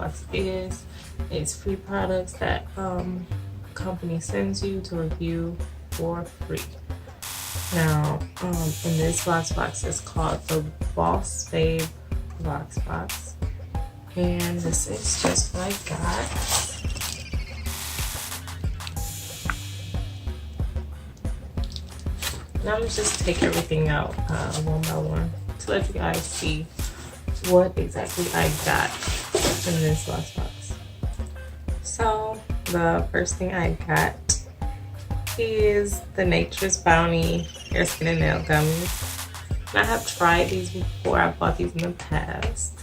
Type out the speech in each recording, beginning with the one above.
Voxbox is. It's free products that company sends you to review for free. Now, in this Voxbox is called the Boss Babe Voxbox, and this is just what I got. Now I'm just take everything out one by one to let you guys see what exactly I got in this Voxbox. So the first thing I got is the Nature's Bounty Hair, Skin, and Nail Gummies. And I have tried these before. I bought these in the past.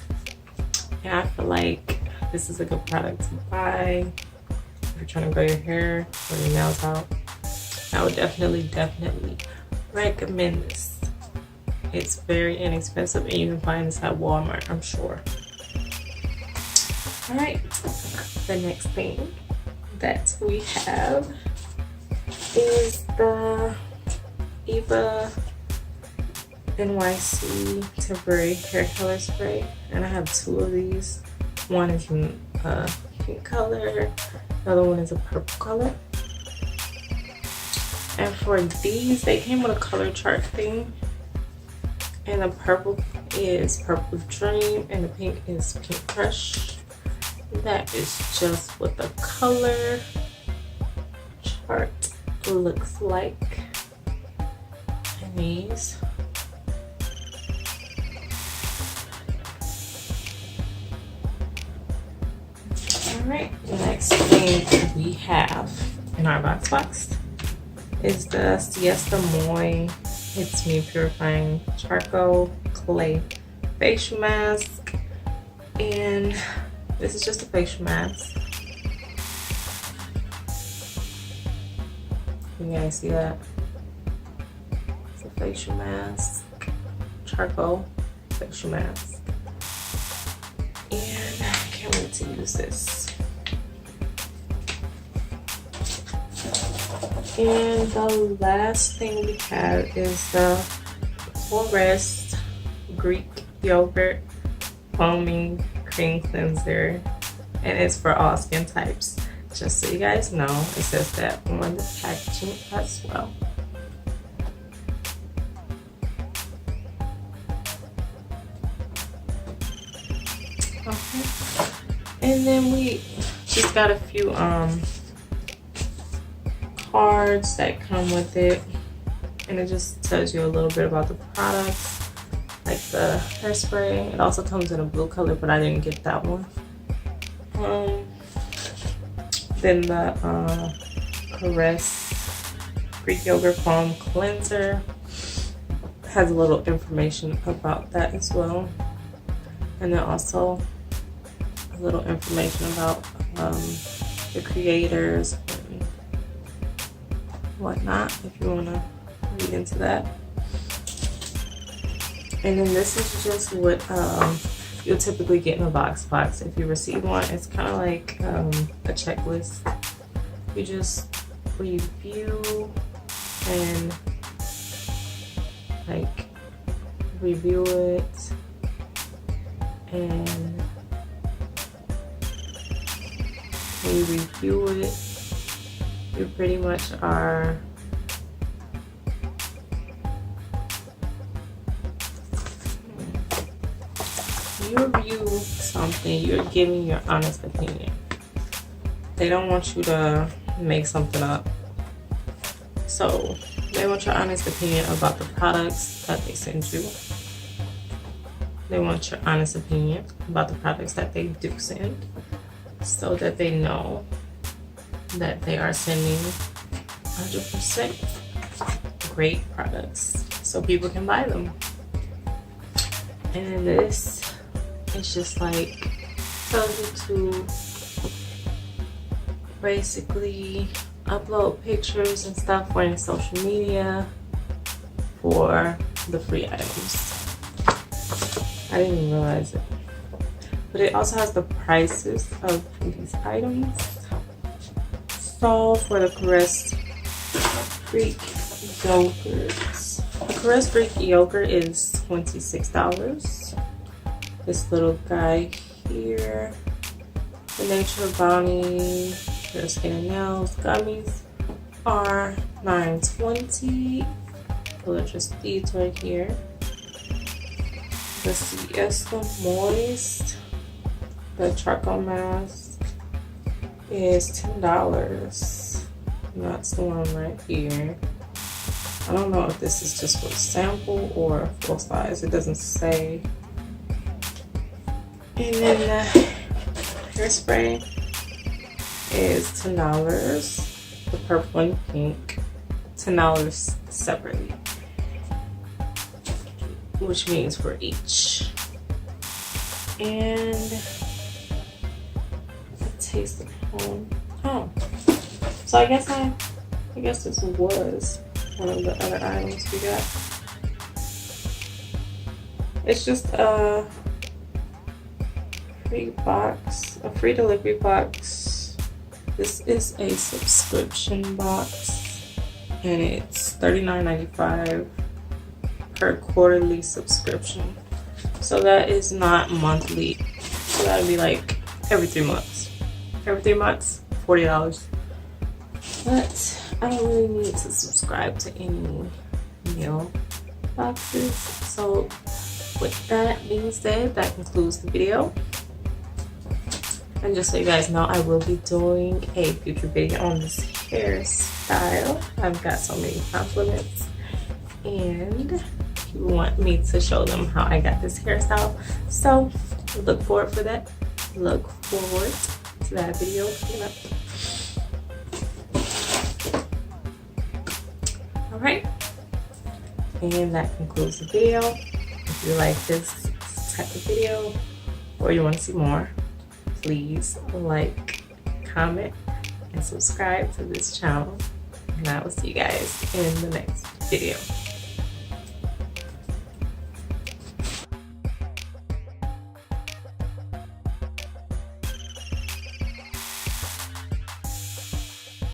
And I feel like this is a good product to buy if you're trying to grow your hair or your nails out. I would definitely recommend this. It's very inexpensive and you can find this at Walmart, I'm sure. Alright, the next thing that we have is the Eva NYC Temporary Hair Color Spray, and I have two of these. One is in a pink color, the other one is a purple color. And for these, they came with a color chart thing, and the purple is Purple Dream and the pink is Pink Crush. That is just what the color chart looks like. And these. Alright, the next thing we have in our Voxbox is the Siesta Moy It's Me Purifying Charcoal Clay Facial Mask. And this is just a facial mask. Can you guys see that? It's a facial mask, charcoal facial mask. And I can't wait to use this. And the last thing we have is the Forest Greek Yogurt Foaming Cream Cleanser, and it's for all skin types. Just so you guys know, it says that on the packaging as well. Okay, and then we just got a few cards that come with it, and it just tells you a little bit about the products, like the hairspray. It also comes in a blue color, but I didn't get that one. Then the Caress Greek Yogurt Foam Cleanser has a little information about that as well, and then also a little information about the creators and whatnot, if you want to read into that. And then this is just what you'll typically get in a Voxbox. If you receive one, it's kind of like a checklist. You just review and like review it, and when you review it, you pretty much are you review something, you're giving your honest opinion. They don't want you to make something up. So they want your honest opinion about the products that they send you. They want your honest opinion about the products that they do send, so that they know that they are sending 100% great products so people can buy them. And then this, it's just like tells you to basically upload pictures and stuff for any social media for the free items. I didn't even realize it. But it also has the prices of these items. So for the Caress Greek yogurt, the Caress Greek yogurt is $26. This little guy here The Nature Bounty Hair, Skin, and Nails gummies are $9.20. Those are just these right here. The Siesta Moist, the charcoal mask is $10. And that's the one right here. I don't know if this is just for sample or full size. It doesn't say. And then the hairspray is $10. The purple and pink, $10 separately, which means for each. And a taste of home. Oh, so I guess this was one of the other items we got. It's just a free box, a free delivery box. This is a subscription box, and it's $39.95 per quarterly subscription. So that is not monthly. So that would be like every 3 months. Every 3 months, $40. But I don't really need to subscribe to any meal boxes. So with that being said, that concludes the video. And just so you guys know, I will be doing a future video on this hairstyle. I've got so many compliments and people want me to show them how I got this hairstyle. So look forward for that. Look forward to that video coming up. Alright, and that concludes the video. If you like this type of video or you want to see more, please like, comment, and subscribe to this channel. And I will see you guys in the next video.